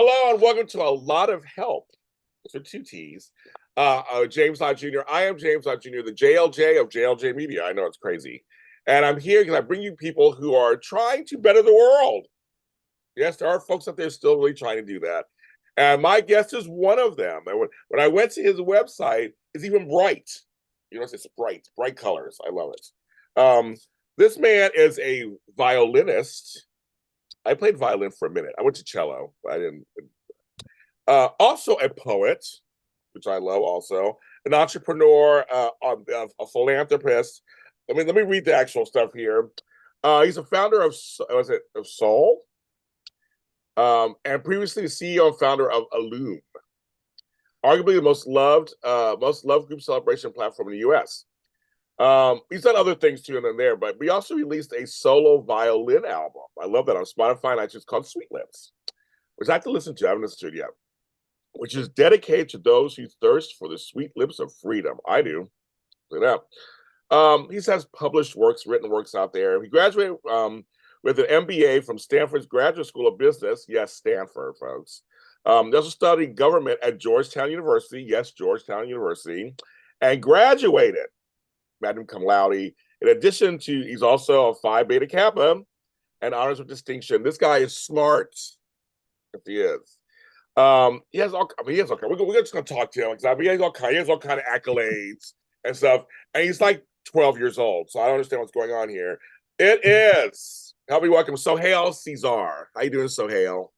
Hello and welcome to a lot of help. For two T's. James Lott Jr. I am James Lott Jr., the JLJ of JLJ Media. I know it's crazy. And I'm here because I bring you people who are trying to better the world. Yes, there are folks out there still really trying to do that. And my guest is one of them. And when I went to his website, it's even bright. You know, it's bright colors. I love it. This man is a violinist. I played violin for a minute. I went to cello, but I didn't. Also a poet, which I love also, an entrepreneur, a philanthropist. Let me read the actual stuff here. He's a founder of, of Sohale, and previously the CEO and founder of Illume, arguably the most loved group celebration platform in the U.S. He's done other things too and there, but we also released a solo violin album. I love that on Spotify, and I just called Sweet Lips, which I have to listen to. I haven't listened to it yet, which is dedicated to those who thirst for the sweet lips of freedom. I do. Look it up. He has published works, written works out there. He graduated with an MBA from Stanford's Graduate School of Business. Yes, Stanford, folks. He also studied government at Georgetown University. Yes, Georgetown University. And graduated, magna cum laude. In addition to, he's also a Phi Beta Kappa and honors with distinction. This guy is smart, if he is. He has all. I mean, he has all. We're just gonna talk to him because he has all kind. He has all kind of accolades and stuff. And he's like 12 years old, so I don't understand what's going on here. It is. Help me welcome Sohale Sizar. How you doing, Sohale?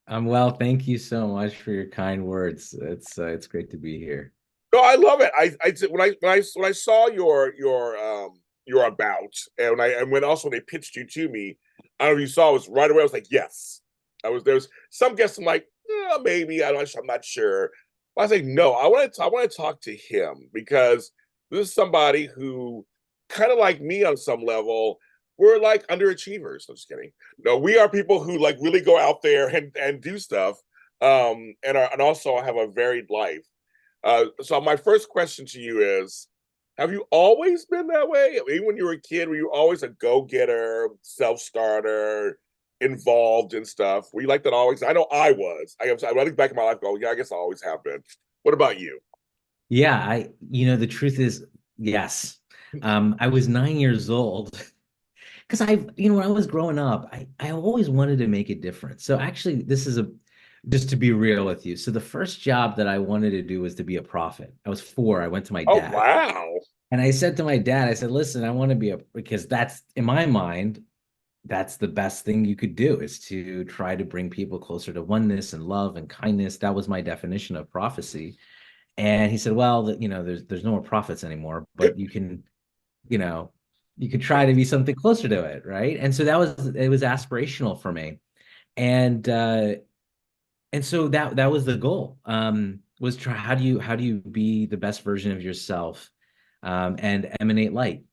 I'm well, thank you so much for your kind words. It's great to be here. No, I love it. When I saw your about, and when also they pitched you to me, I don't know if you saw, it was right away. I was like, yes. There's some guests I'm like, maybe I'm not sure. I was like, no, I want to talk to him because this is somebody who kind of like me on some level. We're like underachievers. I'm just kidding. No, we are people who like really go out there and do stuff, and also have a varied life. So my first question to you is, have you always been that way? Even when you were a kid, were you always a go-getter, self-starter, involved in stuff? Were you like that always? I know I was. I look back in my life, go, yeah, I guess I always have been. What about you? Yeah, the truth is, yes. I was 9 years old because when I was growing up, I always wanted to make a difference. So actually, just to be real with you. So the first job that I wanted to do was to be a prophet. I was 4. I went to my Oh, dad wow. and I said to my dad, I said, listen, I want to because that's in my mind, that's the best thing you could do is to try to bring people closer to oneness and love and kindness. That was my definition of prophecy. And he said, well, there's no more prophets anymore, but you know, you could try to be something closer to it, right? And so it was aspirational for me. And and so that was the goal. Was try how do you be the best version of yourself, and emanate light.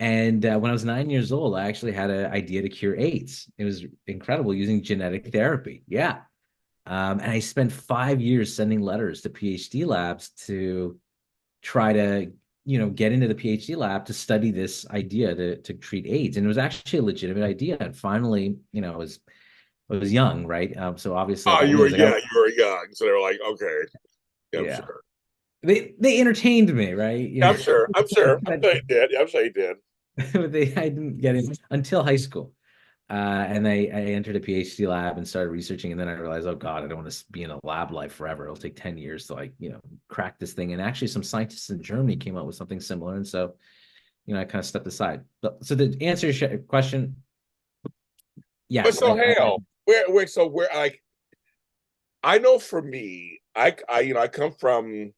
And when I was 9 years old, I actually had an idea to cure AIDS. It was incredible using genetic therapy. Yeah. And I spent 5 years sending letters to PhD labs to try to, get into the PhD lab to study this idea to treat AIDS. And it was actually a legitimate idea. And finally, I was young, right? So obviously I Oh, got news. I got you were young. So they were like, okay, yeah, I'm yeah. sure. They entertained me, right? Yeah, I'm sure. I'm sure. I'm But sure he did. Yeah, I'm sure he did. I didn't get it until high school. And I entered a PhD lab and started researching. And then I realized, oh God, I don't want to be in a lab life forever. It'll take 10 years to crack this thing. And actually some scientists in Germany came up with something similar. And so, I kind of stepped aside. But so to answer your question, But yes, so hell, where like I know for me, I come from.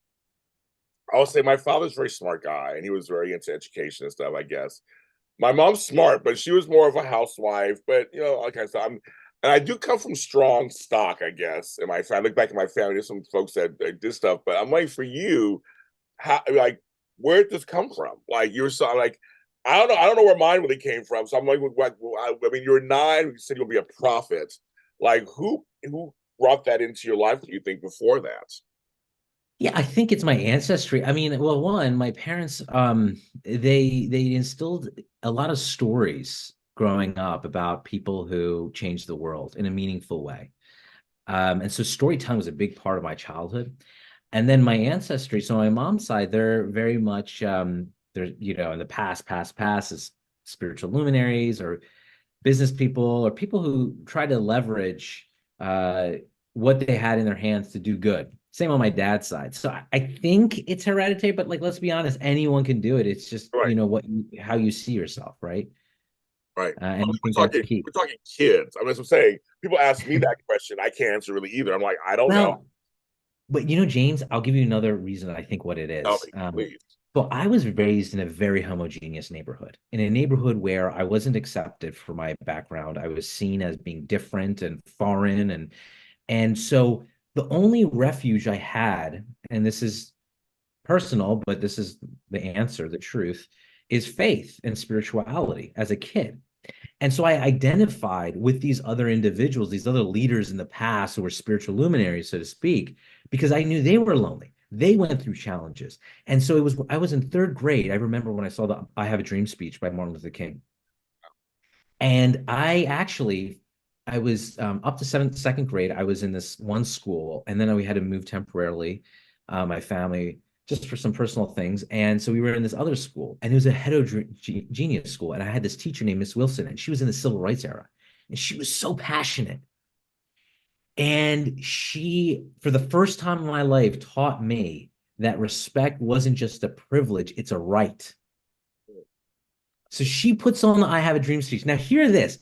I'll say my father's a very smart guy, and he was very into education and stuff. I guess my mom's smart, but she was more of a housewife. But like I said, and I do come from strong stock, I guess. And if I look back at my family, there's some folks that did stuff. But I'm waiting for you, how like where did this come from? Like you're so like. I don't know where mine really came from. So I'm like, I mean, you're 9. You said you'll be a prophet. Like, who brought that into your life? Do you think before that? yeah, I think it's my ancestry. I mean, well, one, my parents, they instilled a lot of stories growing up about people who changed the world in a meaningful way. And so storytelling was a big part of my childhood. And then my ancestry, so my mom's side, they're very much they're, in the past is spiritual luminaries or business people or people who try to leverage uh, what they had in their hands to do good. Same on my dad's side. So I think it's hereditary, but like let's be honest, anyone can do it. It's just Right, how you see yourself, right? right. And I think We're that's talking key. we're talking kids. I mean, that's what I'm saying. People ask me that question. I can't answer really either. I'm like, I don't know. Well, but James, I'll give you another reason I think what it Tell is. me, please. So I was raised in a very homogeneous neighborhood, in a neighborhood where I wasn't accepted for my background. I was seen as being different and foreign, and so the only refuge I had, and this is personal, but this is the answer, the truth, is faith and spirituality as a kid. And so I identified with these other individuals, these other leaders in the past who were spiritual luminaries, so to speak, because I knew they were lonely. They went through challenges. And so I was in third grade. I remember when I saw the I Have a Dream speech by Martin Luther King. And I was up to second grade. I was in this one school, and then we had to move temporarily, my family, just for some personal things. And so we were in this other school, and it was a heterogeneous school. And I had this teacher named Miss Wilson, and she was in the civil rights era, and she was so passionate. And she, for the first time in my life, taught me that respect wasn't just a privilege, it's a right. So she puts on the I Have a Dream speech. Now, hear this.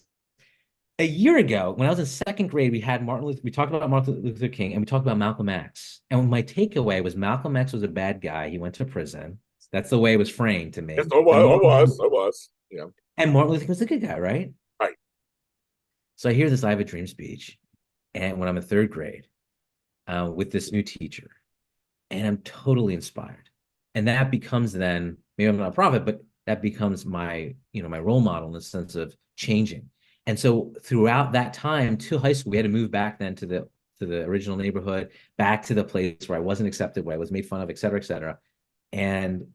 A year ago, when I was in second grade, we talked about Martin Luther King and we talked about Malcolm X. And my takeaway was Malcolm X was a bad guy. He went to prison. That's the way it was framed to Yes, me. I was, I was, I was. Yeah. And Martin Luther King was a good guy, right? Right. So I hear this I Have a Dream speech, and when I'm in third grade, with this new teacher, and I'm totally inspired. And that becomes then, maybe I'm not a prophet, but that becomes my role model in the sense of changing. And so throughout that time to high school, we had to move back then to the original neighborhood, back to the place where I wasn't accepted, where I was made fun of, et cetera, et cetera. And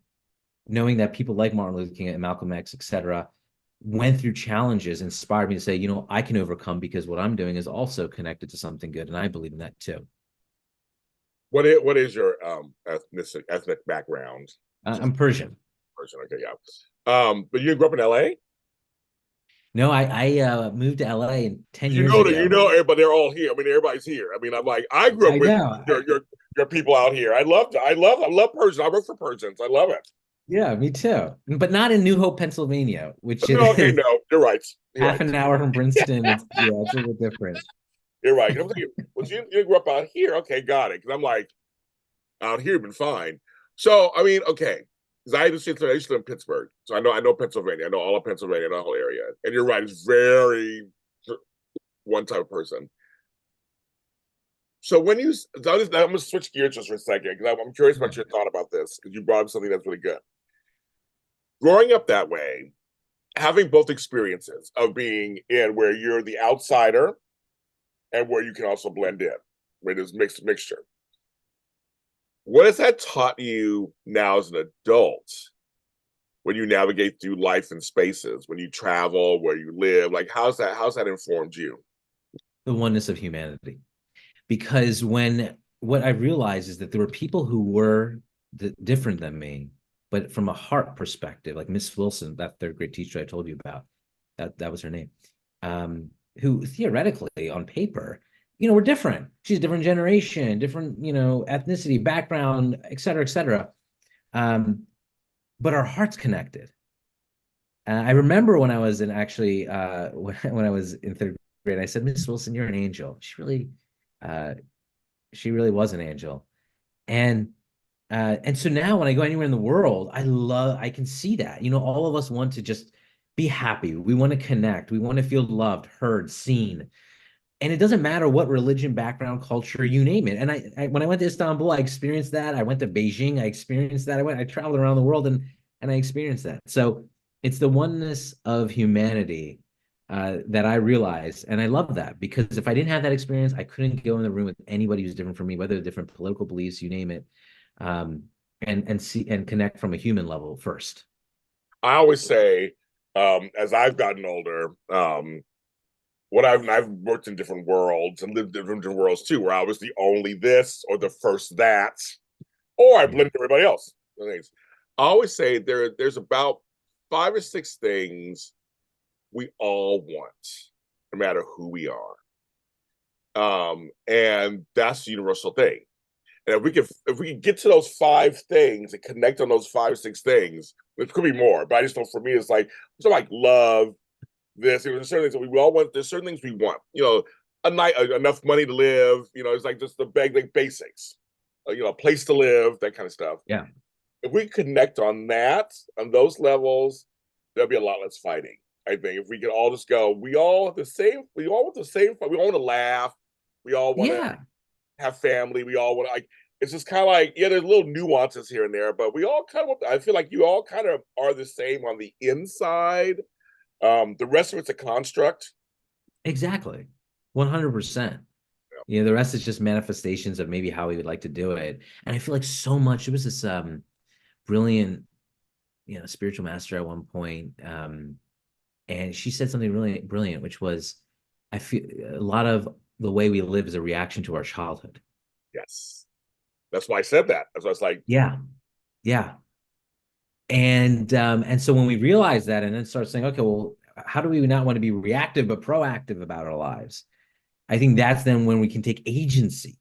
knowing that people like Martin Luther King and Malcolm X, et cetera, went through challenges inspired me to say, I can overcome because what I'm doing is also connected to something good. And I believe in that too. What is your ethnic background? Just I'm Persian. person. Okay, yeah. But you grew up in LA? No, I moved to LA 10 You years know that you ago. know everybody. They're all here. I mean, everybody's here. I mean, I'm like, I grew up I with know. your people out here. I love Persian. I work for Persians. I love it. Yeah, me too. But not in New Hope, Pennsylvania, which No, okay, is no, you're right. You're half right. an hour from Princeton. It's a little different. You're right. I'm thinking, well, you grew up out here. Okay, got it. Because I'm like, out here, been fine. So, I mean, okay. Because I used to live in Pittsburgh. So I know Pennsylvania. I know all of Pennsylvania, the whole area. And you're right, it's very one type of person. So I'm going to switch gears just for a second because I'm curious about your thought about this because you brought up something that's really good. Growing up that way, having both experiences of being in where you're the outsider and where you can also blend in, where there's mixture. What has that taught you now as an adult when you navigate through life and spaces, when you travel, where you live? Like, how's that informed you? The oneness of humanity. Because what I realized is that there were people who were different than me, but from a heart perspective, like Miss Wilson, that third grade teacher I told you about, that was her name, who theoretically on paper, we're different. She's a different generation, different, ethnicity, background, et cetera, et cetera. But our hearts connected. I remember when I was in actually when I was in third grade, I said, Miss Wilson, you're an angel. Uh, she really was an angel. And so now when I go anywhere in the world, I can see that. All of us want to just be happy. We want to connect. We want to feel loved, heard, seen. And it doesn't matter what religion, background, culture, you name it. And when I went to Istanbul, I experienced that. I went to Beijing, I experienced that. I traveled around the world and I experienced that. So it's the oneness of humanity that I realized, and I love that because if I didn't have that experience, I couldn't go in the room with anybody who's different from me, whether different political beliefs, you name it, um, and see and connect from a human level first. I always say, as I've gotten older, what I've worked in different worlds and lived in different worlds too, where I was the only this or the first that, or I Yeah. blended everybody else. I always say there's about 5 or 6 things we all want, no matter who we are. And that's the universal thing. And if we can get to those 5 things and connect on those 5 or 6 things, it could be more. But I just know for me, it's like love, this. There's certain things that we all want. There's certain things we want. A night, enough money to live. It's like just the like basics. A place to live, that kind of stuff. Yeah. If we connect on that, on those levels, there'll be a lot less fighting. I think if we can all just go, we all have the same. We all want the same. We all want to laugh. We all want to Yeah. have family. We all want to like. It's just kind of like, yeah, there's little nuances here and there, but we all kind of. I feel like you all kind of are the same on the inside. The rest of it's a construct. Exactly. 100%. Yeah. The rest is just manifestations of maybe how we would like to do it. And I feel like so much, there was this brilliant, spiritual master at one point. And she said something really brilliant, which was, I feel a lot of the way we live is a reaction to our childhood. Yes. That's why I said that. That's why I was like, Yeah. Yeah. And so when we realize that and then start saying, okay, well, how do we not want to be reactive but proactive about our lives? I think that's then when we can take agency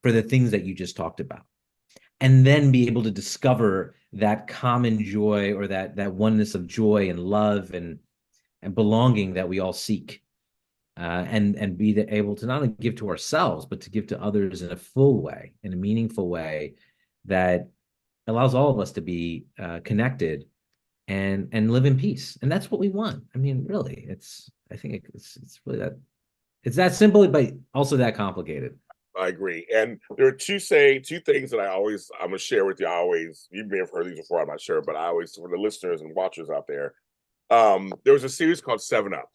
for the things that you just talked about, and then be able to discover that common joy, or that oneness of joy and love and belonging that we all seek, and be able to not only give to ourselves but to give to others in a full way, in a meaningful way that allows all of us to be connected and live in peace. And that's what we want. I mean, really, I think it's really that, it's that simple, but also that complicated. I agree. And there are two things that I'm gonna share with you. You may have heard these before, I'm not sure, but I always, for the listeners and watchers out there, there was a series called 7 Up.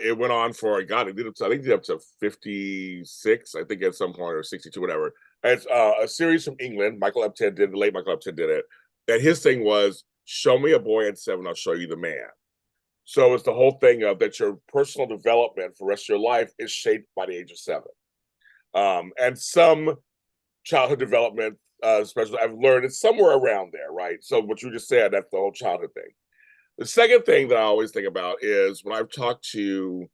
It went on for God, it did up to, I think it did up to 56, I think at some point, or 62, whatever. And it's a series from England. The late Michael Epton did it. And his thing was, show me a boy at 7, I'll show you the man. So it's the whole thing of that your personal development for the rest of your life is shaped by the age of 7. And some childhood development, especially I've learned it's somewhere around there, right? So what you just said, that's the whole childhood thing. The second thing that I always think about is when I've talked to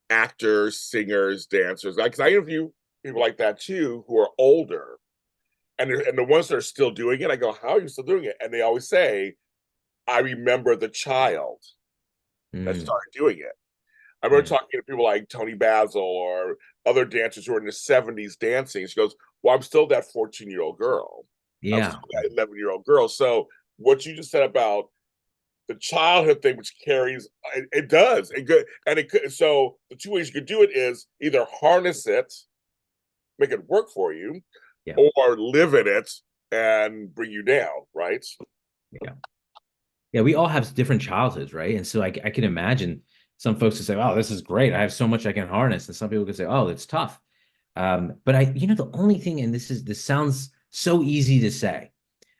actors, singers, dancers, because I interview people like that too, who are older, and the ones that are still doing it, I go, how are you still doing it? And they always say, I remember the child that Mm, started doing it. I remember mm. talking to people like Tony Basil or other dancers who are in their 70s dancing. She goes, well, I'm still that 14-year-old girl. I'm Yeah. still that 11-year-old girl. So what you just said about the childhood thing, which carries, it does. It good. And it could, so the two ways you could do it is either harness it, make it work for you, Yeah. or live in it and bring you down, right? Yeah. Yeah. We all have different childhoods, right? And so I can imagine some folks who say, oh, this is great. I have so much I can harness. And some people could say, oh, it's tough. But the only thing, and this sounds so easy to say,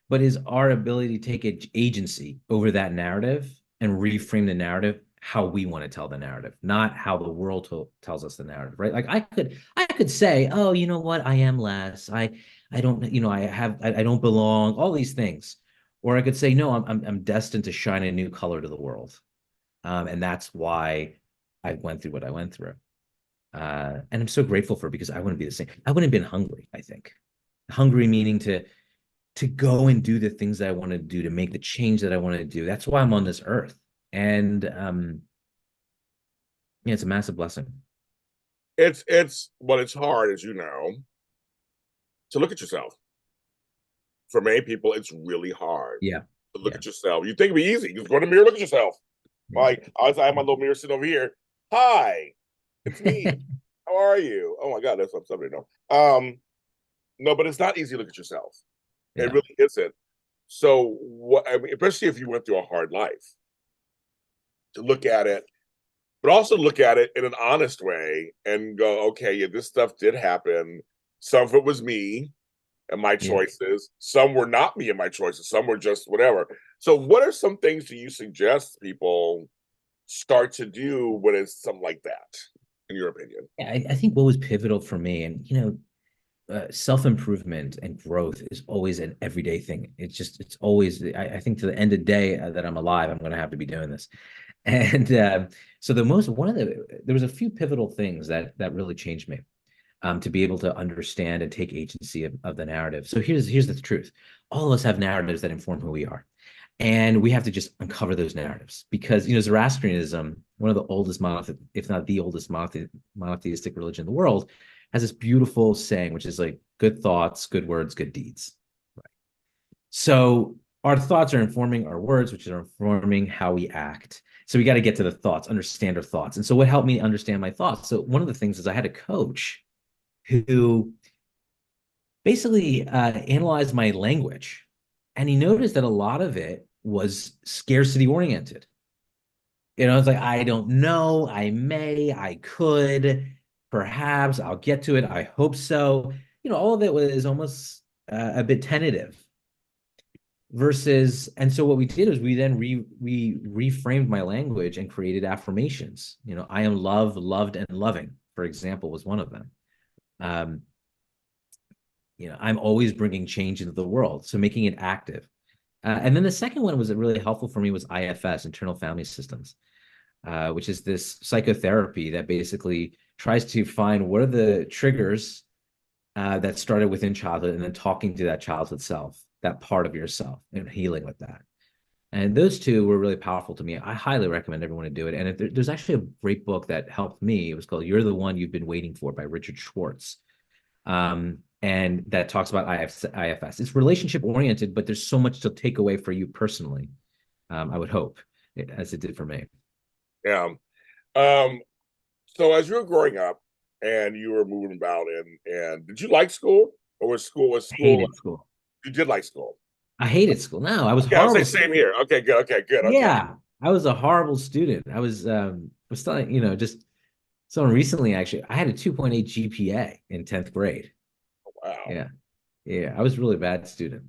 but is our ability to take agency over that narrative and reframe the narrative how we want to tell the narrative, not how the world tells us the narrative, right? Like I could say, oh, you know what, I am less, I don't, I don't belong, all these things, or I could say, no, I'm destined to shine a new color to the world, and that's why I went through what I went through, and I'm so grateful for it, because I wouldn't be the same. I wouldn't have been hungry. I think hungry meaning to go and do the things that I want to do, to make the change that I want to do. That's why I'm on this earth. And yeah, it's a massive blessing. It's hard, as you know, to look at yourself. For many people, it's really hard Yeah. to look Yeah. at yourself. You think it'd be easy. Just go in the mirror, look at yourself. Yeah. Like I have my little mirror sitting over here. Hi, it's me. How are you? Oh my God, that's what somebody know. No, but it's not easy to look at yourself. It Yeah. really isn't. So what I mean, especially if you went through a hard life, to look at it, but also look at it in an honest way and go, okay, yeah, this stuff did happen. Some of it was me and my Yeah. choices. Some were not me and my choices. Some were just whatever. So, what are some things do you suggest people start to do when it's something like that, in your opinion? Yeah, I think what was pivotal for me, and self-improvement and growth is always an everyday thing. It's always, I think to the end of the day that I'm alive, I'm going to have to be doing this. And so there was a few pivotal things that really changed me, to be able to understand and take agency of the narrative. So here's the truth. All of us have narratives that inform who we are. And we have to just uncover those narratives because, Zoroastrianism, one of the oldest if not the oldest monotheistic religion in the world, has this beautiful saying, which is like, good thoughts, good words, good deeds. Right. So our thoughts are informing our words, which are informing how we act. So we got to get to the thoughts, understand our thoughts. And so what helped me understand my thoughts? So one of the things is I had a coach who basically analyzed my language, and he noticed that a lot of it was scarcity oriented. It's like, I don't know, I may, I could, perhaps, I'll get to it, I hope so. All of it was almost a bit tentative. And so what we did is we then we reframed my language and created affirmations. I am loved, loved, and loving, for example, was one of them. I'm always bringing change into the world, so making it active. And then the second one was really helpful for me was IFS, internal family systems, which is this psychotherapy that basically tries to find what are the triggers that started within childhood, and then talking to that childhood self, that part of yourself, and healing with that. And those two were really powerful to me. I highly recommend everyone to do it. And there's actually a great book that helped me. It was called "You're the One You've Been Waiting For" by Richard Schwartz. And that talks about IFS. It's relationship oriented, but there's so much to take away for you personally. I would hope, as it did for me. Yeah. So as you were growing up and you were moving about, and did you like school, or was I school? hated school. You did like school. I hated school. No, I was Yeah, I'll say horrible. same here. Okay, good. Okay, good. Okay. Yeah, I was a horrible student. I was telling, just someone recently, actually, I had a 2.8 GPA in 10th grade. Wow. Yeah. Yeah. I was a really bad student.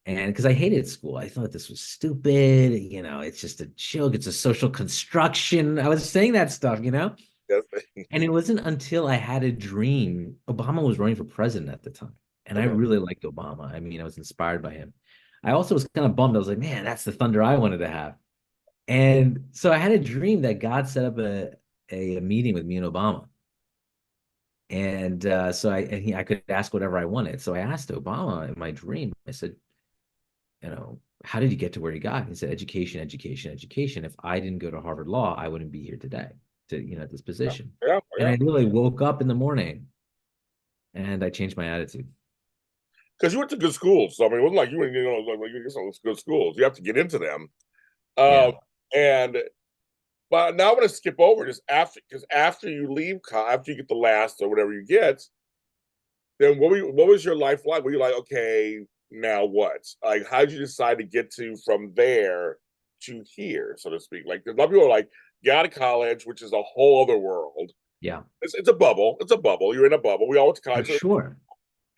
And because I hated school, I thought this was stupid. It's just a joke. It's a social construction. I was saying that stuff. Yes. And it wasn't until I had a dream. Obama was running for president at the time. And I Okay. really liked Obama. I mean, I was inspired by him. I also was kind of bummed. I was like, man, that's the thunder I wanted to have. And so I had a dream that God set up a meeting with me and Obama. And I could ask whatever I wanted. So I asked Obama in my dream, I said, how did you get to where you got? He said, education, education, education. If I didn't go to Harvard Law, I wouldn't be here today at this position. Yeah, And yeah. I literally woke up in the morning and I changed my attitude. Because you went to good schools. So I mean, it wasn't like you were, like you get some good schools. You have to get into them. Yeah. And but now I'm going to skip over just because after you leave, after you get the last or whatever you get, then what was your life like? Were you like, okay, now what? Like, how did you decide to get to from there to here, so to speak? Like, a lot of people are like, get out of college, which is a whole other world. Yeah, It's a bubble. It's a bubble. You're in a bubble. We all went to for college. So sure.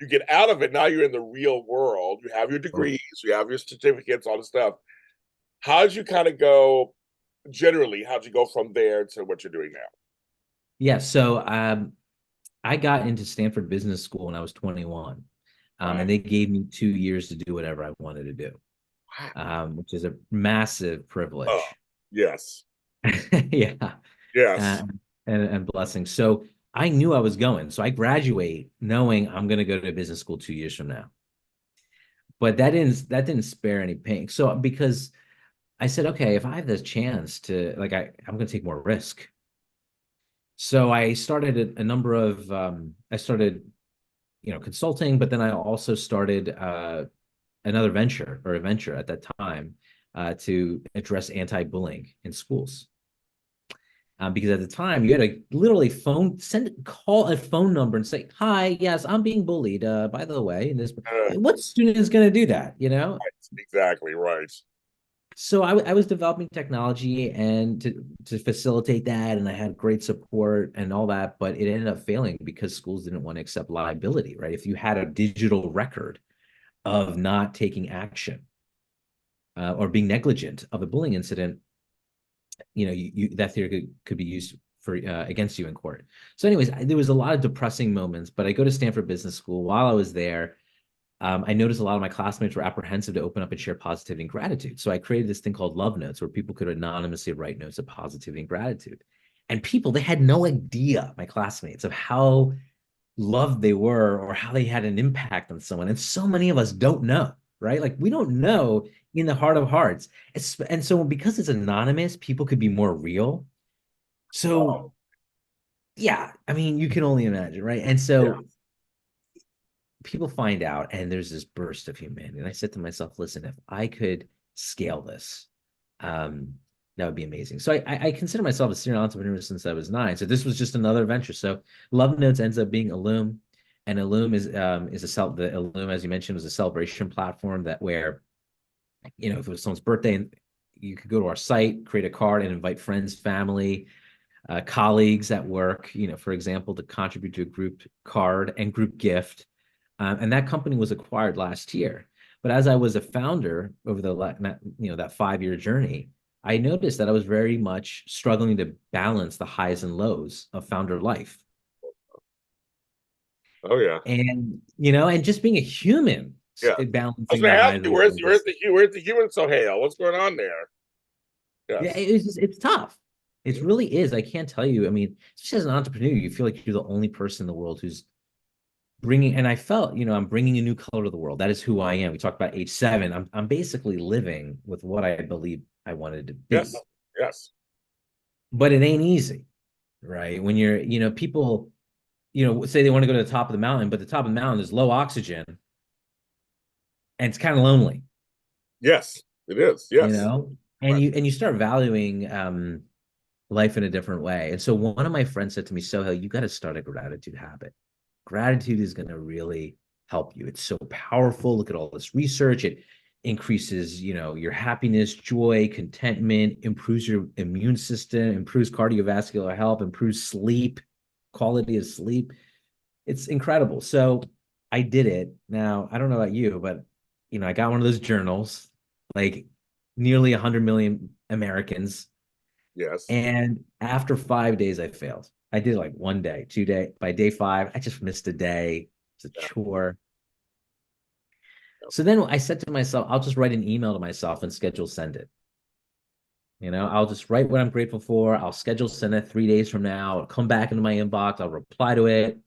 you get out of it. Now you're in the real world. You have your Oh, degrees. You have your certificates. All the stuff. How did you kind of go? Generally, how'd you go from there to what you're doing now? yeah. So I got into Stanford Business School when I was 21. Wow. And they gave me 2 years to do whatever I wanted to do, which is a massive Oh, privilege. yes. Yeah. Yes. Uh, and blessing. So I knew I was going. So I graduate knowing I'm going to go to business school 2 years from now. But that didn't spare any pain. So because I said, okay, if I have this chance to I'm going to take more risk. So I started a number of I started consulting, but then I also started another venture at that time to address anti-bullying in schools. Because at the time you had to literally call a phone number and say, "Hi, yes, I'm being bullied. By the way, what student is going to do that?" Exactly right. So I was developing technology and to facilitate that, and I had great support and all that, but it ended up failing because schools didn't want to accept liability, right? If you had a digital record of not taking action or being negligent of a bullying incident, that theory could be used for against you in court. So, anyways, there was a lot of depressing moments. But I go to Stanford Business School. While I was there, I noticed a lot of my classmates were apprehensive to open up and share positivity and gratitude. So I created this thing called Love Notes, where people could anonymously write notes of positivity and gratitude. And people, they had no idea, my classmates, of how loved they were or how they had an impact on someone. And so many of us don't know, right? Like we don't know in the heart of hearts. And so because it's anonymous, people could be more real. So Oh, yeah, I mean, you can only imagine, right? And yeah. so people find out and there's this burst of humanity. And I said to myself, listen, if I could scale this, that would be amazing. So I consider myself a serial entrepreneur since I was 9. So this was just another venture. So Love Notes ends up being Illume, and Illume is the Illume, as you mentioned, was a celebration platform that where, if it was someone's birthday, and you could go to our site, create a card, and invite friends, family, colleagues at work, for example, to contribute to a group card and group gift. And that company was acquired last year. But as I was a founder over that 5-year journey, I noticed that I was very much struggling to balance the highs and lows of founder life. Oh yeah. And just being a human, Yeah. I was balancing going the to ask highs you, and where's lows. the human Sohale? What's going on there? Yeah, Yes. it's tough. It Mhm. really is. I can't tell you. I mean, just as an entrepreneur, you feel like you're the only person in the world who's bringing, and I felt, I'm bringing a new color to the world. That is who I am. We talked about age 7. I'm basically living with what I believe I wanted to Yes. be, Yes. but it ain't easy, right? When people, say they want to go to the top of the mountain, but the top of the mountain is low oxygen and it's kind of lonely, Yes. It is. you Yes. know, and Right. you start valuing, life in a different way. And so one of my friends said to me, Sohel, you got to start a gratitude habit. Gratitude is going to really help you. It's so powerful. Look at all this research. It increases, your happiness, joy, contentment, improves your immune system, improves cardiovascular health, improves sleep, quality of sleep. It's incredible. So I did it. Now, I don't know about you, but I got one of those journals, like nearly 100 million Americans, Yes. and after 5 days, I failed. I did like one day, 2 day. By day 5, I just missed a day. It's a Yeah. chore. So then I said to myself, I'll just write an email to myself and schedule send it. I'll just write what I'm grateful for. I'll schedule send it 3 days from now. It'll come back into my inbox. I'll reply to it.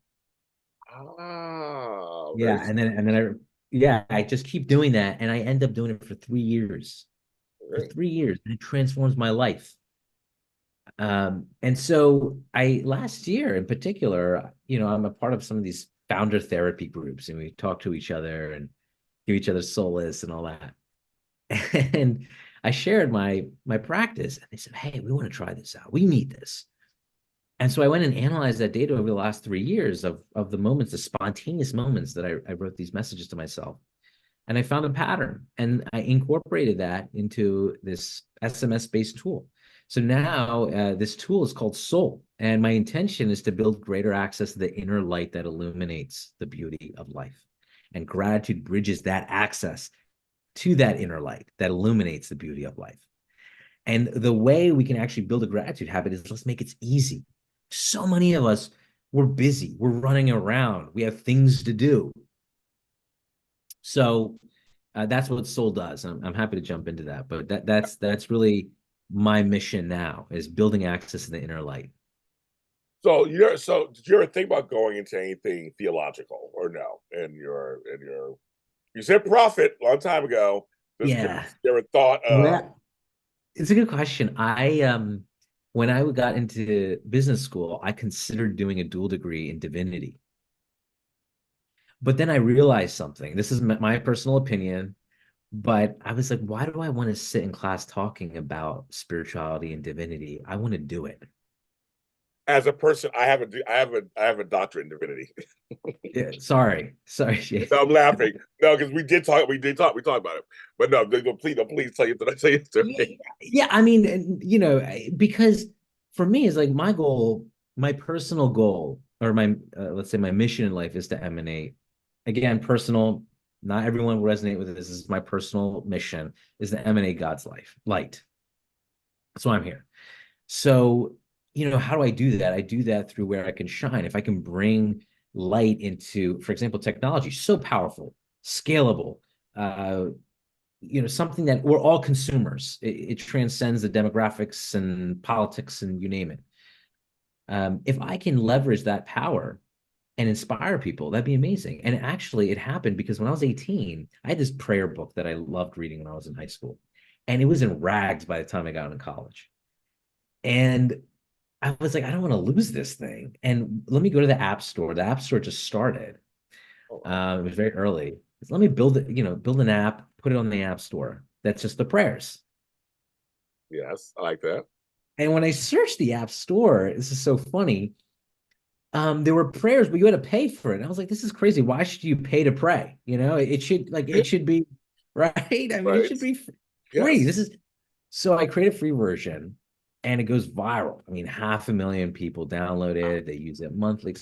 Ah, very Yeah. Yeah, I just keep doing that. And I end up doing it for 3 years. For very 3 years. And it transforms my life. And so last year in particular, I'm a part of some of these founder therapy groups, and we talk to each other and give each other solace and all that. And I shared my practice, and they said, "Hey, we want to try this out. We need this." And so I went and analyzed that data over the last 3 years of the moments, the spontaneous moments that I wrote these messages to myself. And I found a pattern and I incorporated that into this SMS based tool. So now this tool is called Soul. And my intention is to build greater access to the inner light that illuminates the beauty of life. And gratitude bridges that access to that inner light that illuminates the beauty of life. And the way we can actually build a gratitude habit is let's make it easy. So many of us, we're busy, we're running around, we have things to do. So that's what Soul does. I'm happy to jump into that, but that's really my mission now is building access to the inner light. so did you ever think about going into anything theological or no? You said prophet a long time ago. Just Yeah. curious, you ever thought Well, it's a good question. When I got into business school, I considered doing a dual degree in divinity. But then I realized something. This is my personal opinion, but I was like, why do I want to sit in class talking about spirituality and divinity? I want to do it. as a person, I have a doctorate in divinity. Yeah, sorry, Jay. No, I'm laughing. No, because we talked about it. But no, please tell you that I tell you the story. Yeah, I mean, because for me, it's like my personal goal, or my let's say my mission in life is to emanate. Again, personal. Not everyone will resonate with this. This is my personal mission: is to emanate God's life, light. That's why I'm here. So, how do I do that? I do that through where I can shine. If I can bring light into, for example, technology, so powerful, scalable, uh, something that we're all consumers. It transcends the demographics and politics and you name it. If I can leverage that power and inspire people, that'd be amazing. And actually, it happened because when I was 18, I had this prayer book that I loved reading when I was in high school. And it was in rags by the time I got into college. And I was like, I don't want to lose this thing. And let me go to the App Store. The App Store just started. Oh, wow. It was very early. So let me build it, build an app, put it on the App Store. That's just the prayers. Yes, I like that. And when I searched the App Store, this is so funny. There were prayers, but you had to pay for it. And I was like, this is crazy. Why should you pay to pray? It should be right. I mean, it Right. should be free. Yes. This is so I create a free version and it goes viral. I mean, 500,000 people download it, they use it monthly,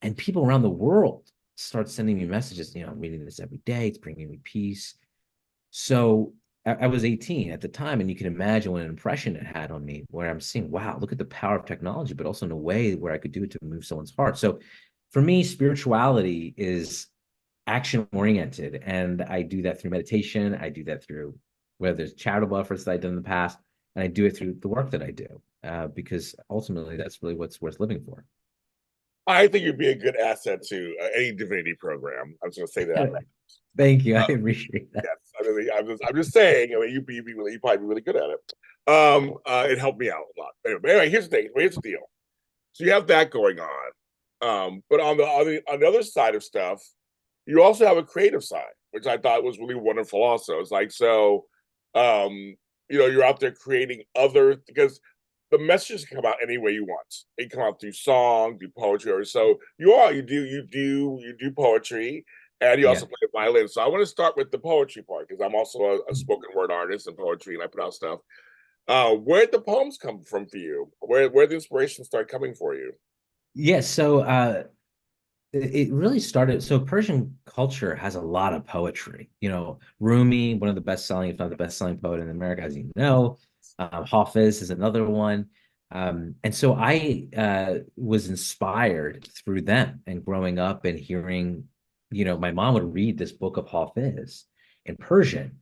and people around the world start sending me messages. I'm reading this every day, it's bringing me peace. So I was 18 at the time, and you can imagine what an impression it had on me, where I'm seeing, wow, look at the power of technology, but also in a way where I could do it to move someone's heart. So for me, spirituality is action oriented, and I do that through meditation. I do that through whether there's charitable efforts that I've done in the past, and I do it through the work that I do, because ultimately that's really what's worth living for. I think you'd be a good asset to any divinity program. I was going to say that. Thank you. I Uh, appreciate that. yes, I'm just saying. I mean, you'd probably be really good at it. It helped me out a lot. Anyway, here's the thing. Here's the deal. So you have that going on, but on the other side of stuff, you also have a creative side, which I thought was really wonderful. Also, it's like so, um, you're out there creating other because the messages can come out any way you want. It can come out through song, through poetry, or so you do poetry, and you Yeah. also play the violin. So I want to start with the poetry part because I'm also a spoken word artist and poetry, and I put out stuff. Where did the poems come from for you? Where the inspiration start coming for you? Yeah. So it really started. So Persian culture has a lot of poetry. Rumi, one of the best selling, if not the best selling poet in America, as you know. Hafiz is another one. And so I was inspired through them and growing up and hearing, my mom would read this book of Hafiz in Persian.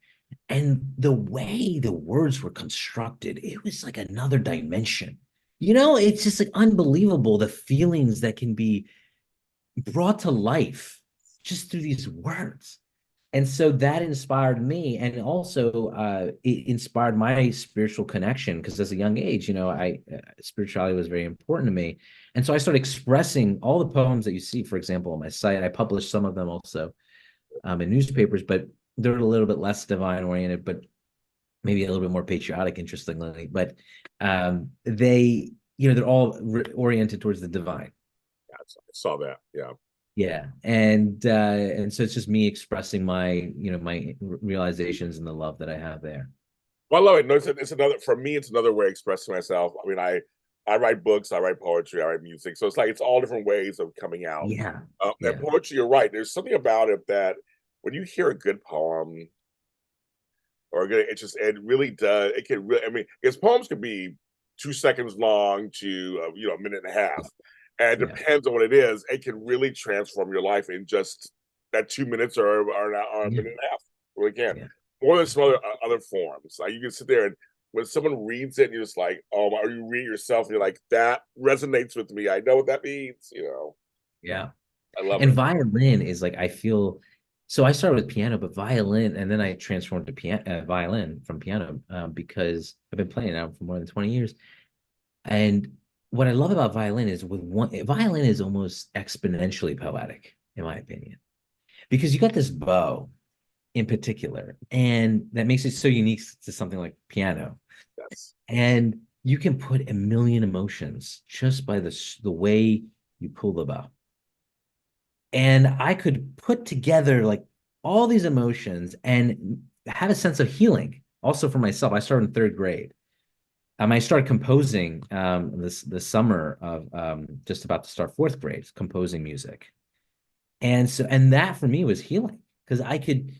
And the way the words were constructed, it was like another dimension. It's just like unbelievable the feelings that can be brought to life just through these words. And so that inspired me, and also it inspired my spiritual connection because as a young age, I spirituality was very important to me, and so I started expressing all the poems that you see, for example, on my site. I published some of them also in newspapers, but they're a little bit less divine oriented, but maybe a little bit more patriotic, interestingly. But they're all oriented towards the divine. Yeah, I saw that. Yeah. Yeah, and so it's just me expressing my realizations and the love that I have there. Well, I love it. No, it's another for me. It's another way of expressing myself. I mean, I write books, I write poetry, I write music. So it's like it's all different ways of coming out. Yeah, And yeah, poetry, you're right. There's something about it that when you hear a good poem or a good, it really does. It can really. I mean, because poems can be 2 seconds long to a minute and a half, and it yeah, depends on what it is. It can really transform your life in just that 2 minutes or a yeah, minute and a half. It really can yeah, more than some other forms. Like you can sit there and when someone reads it, and you're just like, oh, or you read it yourself, and you're like, that resonates with me. I know what that means. yeah. I love And it. violin is like I feel. So I started with piano, but violin, and then I transformed to violin from piano because I've been playing now for more than 20 years. And what I love about violin is violin is almost exponentially poetic, in my opinion, because you got this bow in particular, and that makes it so unique to something like piano. Yes. And you can put a million emotions just by the way you pull the bow. And I could put together like all these emotions and have a sense of healing also for myself. I started in third grade. I started composing this summer of just about to start fourth grade, composing music. And that for me was healing because I could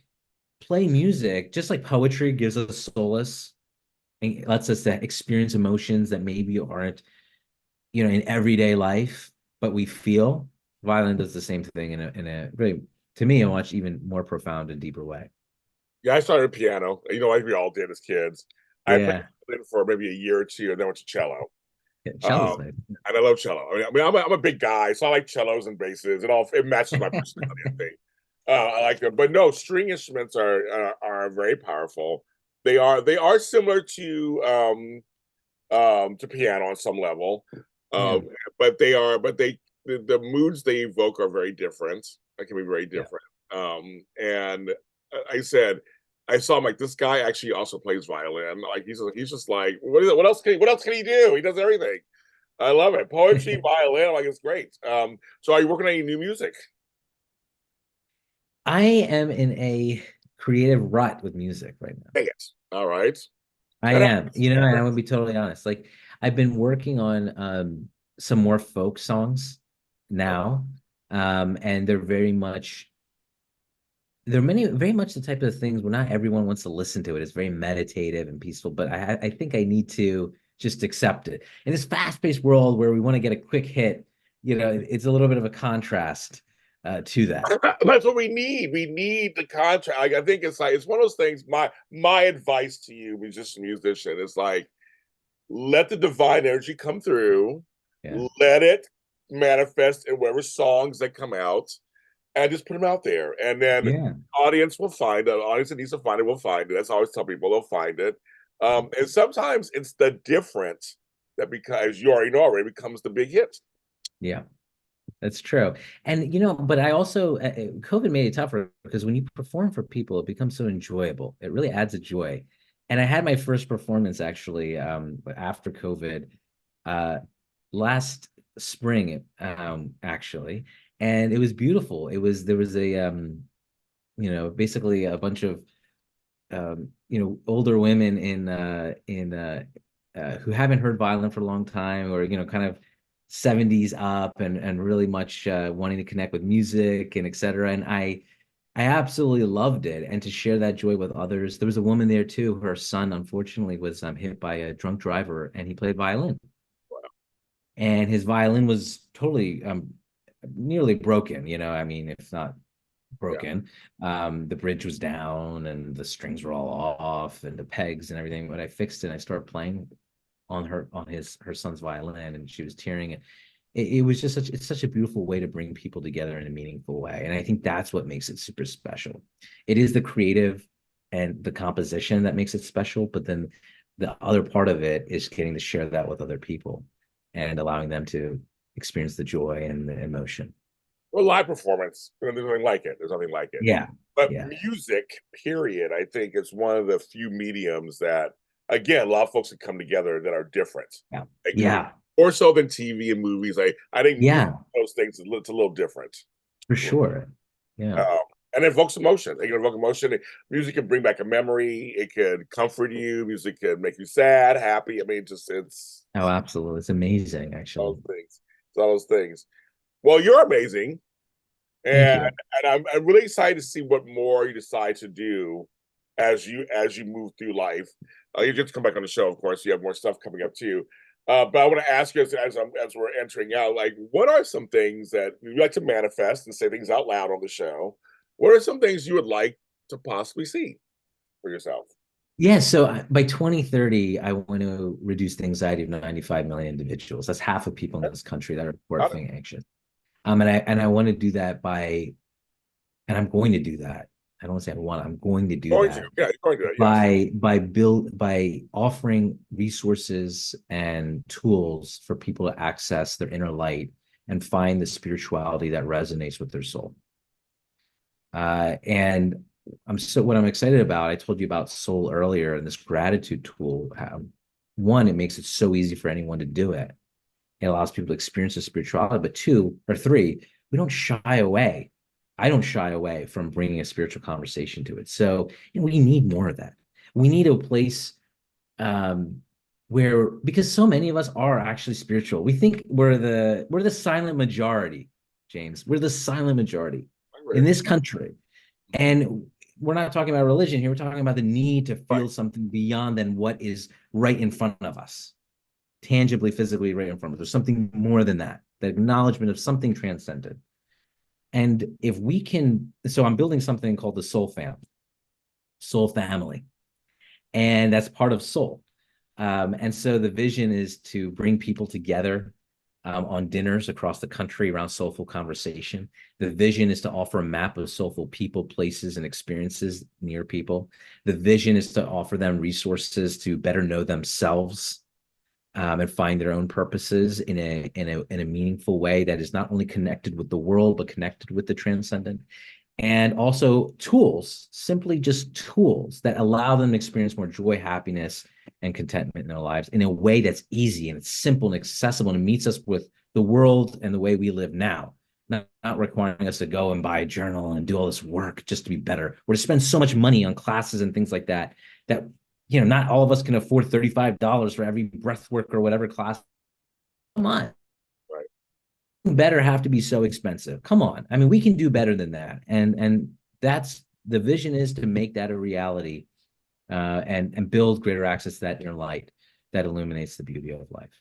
play music just like poetry gives us solace. and lets us to experience emotions that maybe aren't, in everyday life, but we feel. Violin does the same thing in a really, to me, a much even more profound and deeper way. Yeah, I started piano, like we all did as kids. I played Yeah. violin for maybe a year or two, and then went to cello. Yeah, cello's Um, nice. and I love cello. I'm a big guy, so I like cellos and basses. It matches my personality, I think. I like them, but no, string instruments are very powerful. They are similar to piano on some level, Yeah. um, but the moods they evoke are very different. It can be very Yeah. different. And I said, I saw him like this guy actually also plays violin. Like he's just like what else can he do? He does everything. I love it. Poetry, violin, like it's great. So are you working on any new music? I am in a creative rut with music right now. Dang it. All right. I That am, happens. and I'm gonna be totally honest. Like I've been working on some more folk songs now. And they're very much the type of things where not everyone wants to listen to it. It's very meditative and peaceful, but I think I need to just accept it. In this fast-paced world where we want to get a quick hit, it's a little bit of a contrast to that. That's what we need. We need the contract. Like, I think it's one of those things. My advice to you, musician, is like let the divine energy come through, Yeah. let it manifest in whatever songs that come out, and just put them out there. And then Yeah. audience will find it. Audience that needs to find it will find it. That's how I always tell people they'll find it. And sometimes it's the difference that, because you already know already, becomes the big hit. Yeah. That's true. And but I also COVID made it tougher because when you perform for people, it becomes so enjoyable. It really adds a joy. And I had my first performance actually after COVID uh last spring actually, and it was beautiful. There was a basically a bunch of older women in who haven't heard violin for a long time, or kind of 70s up, and really much wanting to connect with music and etc. And I absolutely loved it, and to share that joy with others. There was a woman there too. Her son unfortunately was hit by a drunk driver, and he played violin, and his violin was totally nearly broken. I mean, if not Yeah. broken. The bridge was down and the strings were all off and the pegs and everything. But I fixed it and I started playing on her son's violin, and she was tearing it. It was just such a beautiful way to bring people together in a meaningful way. And I think that's what makes it super special. It is the creative and the composition that makes it special, but then the other part of it is getting to share that with other people and allowing them to experience the joy and the emotion. Well, live performance, there's nothing like it. There's nothing like it. Yeah. But Yeah. music, period, I think is one of the few mediums that, again, a lot of folks that come together that are different. Yeah. Like, Yeah. more so than TV and movies. I think music, Yeah, those things, it's a little different. for sure. Yeah. Um, and it evokes emotion. It can evoke emotion. Music can bring back a memory. It could comfort you. Music can make you sad, happy. I mean, just it's Oh, absolutely. It's amazing, actually. all those things. It's all those things. Well, you're amazing. Thank And you. I'm really excited to see what more you decide to do as you move through life. You get to come back on the show, of course. You have more stuff coming up too. But I want to ask you as we're entering out, like, what are some things that you like to manifest and say things out loud on the show? What are some things you would like to possibly see for yourself? Yeah, so by 2030, I want to reduce the anxiety of 95 million individuals. That's half of people in this country that are report Got it. feeling anxious. And I want to do that and I'm going to do that. I don't want to say I want, I'm going to do Going to, that yeah, you're going to do it. Yes. by offering resources and tools for people to access their inner light and find the spirituality that resonates with their soul. And what I'm excited about, I told you about soul earlier, and this gratitude tool. One, it makes it so easy for anyone to do it. It allows people to experience the spirituality. But two or three, we don't shy away. I don't shy away from bringing a spiritual conversation to it. So we need more of that. We need a place um, where, because so many of us are actually spiritual. We think we're the silent majority, James. We're the silent majority I in agree. this country. And we're not talking about religion here. We're talking about the need to Right. feel something beyond than what is right in front of us, tangibly, physically right in front of us. There's something more than that, the acknowledgement of something transcendent. And if we can, so I'm building something called the Soul Family, and that's part of Soul. And so the vision is to bring people together on dinners across the country around soulful conversation. The vision is to offer a map of soulful people, places, and experiences near people. The vision is to offer them resources to better know themselves and find their own purposes in a meaningful way that is not only connected with the world but connected with the transcendent, and also tools, simply just tools that allow them to experience more joy, happiness, and contentment in their lives in a way that's easy and it's simple and accessible and meets us with the world and the way we live now. Not requiring us to go and buy a journal and do all this work just to be better, or to spend so much money on classes and things like that, that, not all of us can afford $35 for every breath work or whatever class. Come on. Right. Better have to be so expensive. Come on. I mean, we can do better than that. And that's the vision, is to make that a reality, and build greater access to that inner light that illuminates the beauty of life.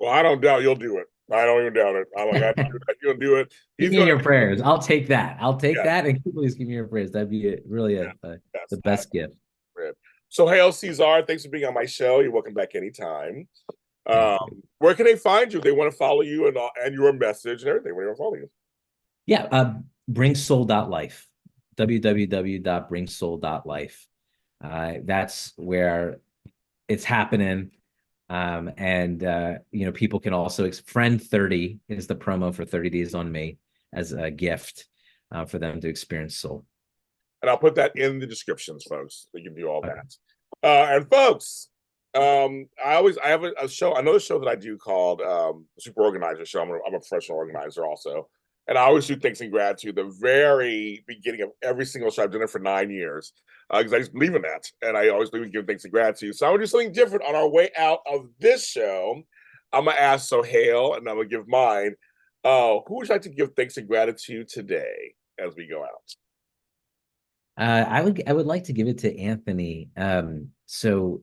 Well, I don't doubt you'll do it. I don't even doubt it. I'm like, I do that. You'll do it. Give He's me going your to, prayers. I'll take that. I'll take yeah, that, and please give me your prayers. That'd be really yeah, the yes. best gift. Sohale, Sizar, thanks for being on my show. You're welcome back anytime. Thank you. Where can they find you if they want to follow you and your message and everything? Where do they want to follow you? Yeah, bringsoul.life, www.bringsoul.life. That's where it's happening. And people can also, friend 30 is the promo for 30 days on me as a gift for them to experience soul. And I'll put that in the descriptions, folks. So you can do all Okay. that. And folks, I have a show, another show that I do called Super Organizer Show. I'm a professional organizer also. And I always do thanks and gratitude the very beginning of every single show. I've done it for 9 years because I just believe in that. And I always believe in giving thanks and gratitude. So I would do something different on our way out of this show. I'm going to ask Sohale, and I'm going to give mine. Who would you like to give thanks and gratitude today as we go out? I would like to give it to Anthony. So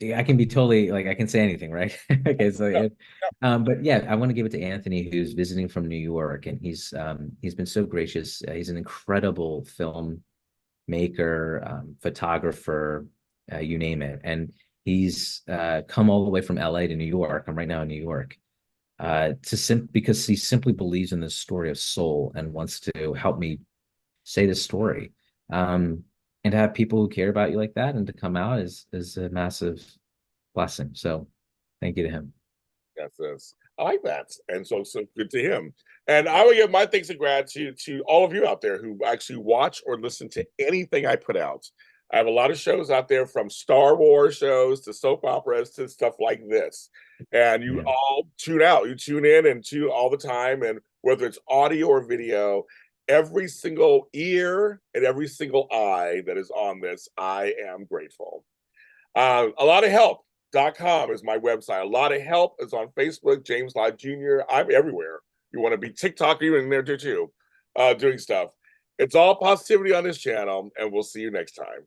I can be totally, like, I can say anything, right? Okay, so Yeah, but yeah, I want to give it to Anthony, who's visiting from New York, and he's been so gracious. He's an incredible film maker, photographer, you name it, and he's come all the way from LA to New York. I'm right now in New York, because he simply believes in this story of soul and wants to help me say this story. And to have people who care about you like that and to come out is a massive blessing. So thank you to him. yes. I like that. And so good to him. And I will give my thanks and gratitude to all of you out there who actually watch or listen to anything I put out. I have a lot of shows out there, from Star Wars shows to soap operas to stuff like this. And you Yeah. all tune out. You tune in and tune all the time. And whether it's audio or video, every single ear and every single eye that is on this, I am grateful. A lot of help.com is my website. A lot of help is on Facebook, James Lott Jr. I'm everywhere. You want to be TikTok, even in there too, doing stuff. It's all positivity on this channel, and we'll see you next time.